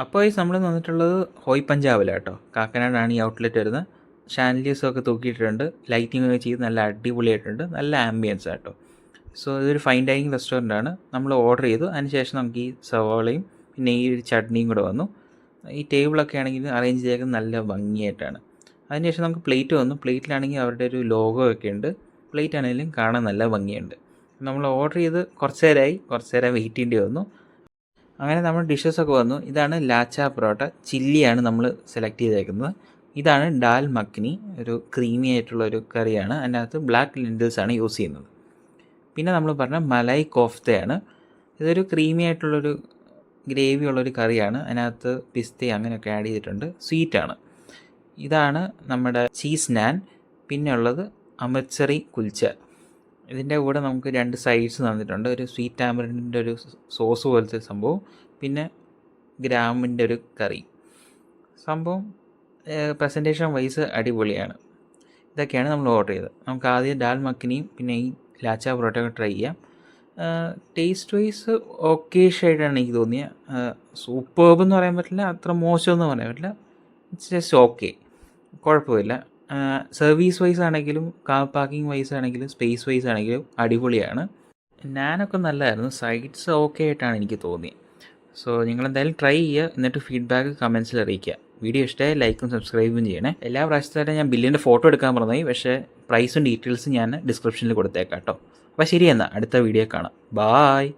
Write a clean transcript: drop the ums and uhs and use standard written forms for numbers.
അപ്പോൾ ഈ നമ്മൾ വന്നിട്ടുള്ളത് ഹോയ് പഞ്ചാബിലാണ് കേട്ടോ. കാക്കനാടാണ് ഈ ഔട്ട്ലെറ്റ് വരുന്നത്. ഷാൻഡ്ലിയേഴ്സൊക്കെ തൂക്കിയിട്ടുണ്ട്, ലൈറ്റിംഗ് ഒക്കെ ചെയ്ത് നല്ല അടിപൊളിയായിട്ടുണ്ട്, നല്ല ആംബിയൻസ് ആട്ടോ. സോ ഇതൊരു ഫൈൻ ഡൈനിങ് റെസ്റ്റോറൻ്റ് ആണ്. നമ്മൾ ഓർഡർ ചെയ്തു, അതിനുശേഷം നമുക്ക് ഈ സവാളയും പിന്നെ ഈ ഒരു ചട്നിയും കൂടെ വന്നു. ഈ ടേബിളൊക്കെ ആണെങ്കിൽ അറേഞ്ച് ചെയ്തേക്കുന്നത് നല്ല ഭംഗിയായിട്ടാണ്. അതിനുശേഷം നമുക്ക് പ്ലേറ്റ് വന്നു. പ്ലേറ്റിലാണെങ്കിൽ അവരുടെ ഒരു ലോഗോ ഒക്കെ ഉണ്ട്. പ്ലേറ്റ് ആണെങ്കിലും കാണാൻ നല്ല ഭംഗിയുണ്ട്. നമ്മൾ ഓർഡർ ചെയ്ത് കുറച്ച് നേരം വെയിറ്റ് ചെയ്യേണ്ടി വന്നു. അങ്ങനെ നമ്മൾ ഡിഷസൊക്കെ വന്നു. ഇതാണ് ലാച്ച പൊറോട്ട, ചില്ലിയാണ് നമ്മൾ സെലക്ട് ചെയ്തേക്കുന്നത്. ഇതാണ് ഡാൽ മഖ്നി, ഒരു ക്രീമി ആയിട്ടുള്ള ഒരു കറിയാണ്. അതിനകത്ത് ബ്ലാക്ക് ലെൻറ്റിൽസ് ആണ് യൂസ് ചെയ്യുന്നത്. പിന്നെ നമ്മൾ പറഞ്ഞ മലായ് കോഫ്തയാണ്. ഇതൊരു ക്രീമി ആയിട്ടുള്ളൊരു ഗ്രേവി ഉള്ളൊരു കറിയാണ്. അതിനകത്ത് പിസ്ത അങ്ങനെയൊക്കെ ആഡ് ചെയ്തിട്ടുണ്ട്, സ്വീറ്റാണ്. ഇതാണ് നമ്മുടെ ചീസ് നാൻ. പിന്നെ ഉള്ളത് അമൃത്സറി കുൽച്ച. ഇതിൻ്റെ കൂടെ നമുക്ക് 2 സൈഡ്സ് തന്നിട്ടുണ്ട്. ഒരു സ്വീറ്റ് ടാമറിൻ്റെ ഒരു സോസ് പോലത്തെ സംഭവം, പിന്നെ ഗ്രാമിൻ്റെ ഒരു കറി. സംഭവം പ്രസൻറ്റേഷൻ വൈസ് അടിപൊളിയാണ്. ഇതൊക്കെയാണ് നമ്മൾ ഓർഡർ ചെയ്തത്. നമുക്ക് ആദ്യം ഡാൽ മഖ്നിയും പിന്നെ ഈ ലാച്ച പൊറോട്ടയൊക്കെ ട്രൈ ചെയ്യാം. ടേസ്റ്റ് വൈസ് ഓക്കേഷായിട്ടാണ് എനിക്ക് തോന്നിയത്. സൂപ്പർബ് എന്ന് പറയാൻ പറ്റില്ല, അത്ര മോശമെന്ന് പറയാൻ പറ്റില്ല. ഇറ്റ്സ് ജസ്റ്റ് ഓക്കെ, കുഴപ്പമില്ല. സർവീസ് വൈസ് ആണെങ്കിലും കാർ പാർക്കിംഗ് വൈസ് ആണെങ്കിലും സ്പേസ് വൈസ് ആണെങ്കിലും അടിപൊളിയാണ്. നാനൊക്കെ നല്ലതായിരുന്നു. സൈഡ്സ് ഓക്കെ ആയിട്ടാണ് എനിക്ക് തോന്നിയത്. സോ നിങ്ങളെന്തായാലും ട്രൈ ചെയ്യുക, എന്നിട്ട് ഫീഡ്ബാക്ക് കമൻസിൽ അറിയിക്കുക. വീഡിയോ ഇഷ്ടമായി ലൈക്കും സബ്സ്ക്രൈബും ചെയ്യണേ. എല്ലാ പ്രാവശ്യത്തായിട്ടും ഞാൻ ബില്ലിൻ്റെ ഫോട്ടോ എടുക്കാൻ പറഞ്ഞായി, പക്ഷേ പ്രൈസും ഡീറ്റെയിൽസും ഞാൻ ഡിസ്ക്രിപ്ഷനിൽ കൊടുത്തേക്കാം കേട്ടോ. അപ്പോൾ ശരി, എന്നാൽ അടുത്ത വീഡിയോ കാണാം. ബായ്.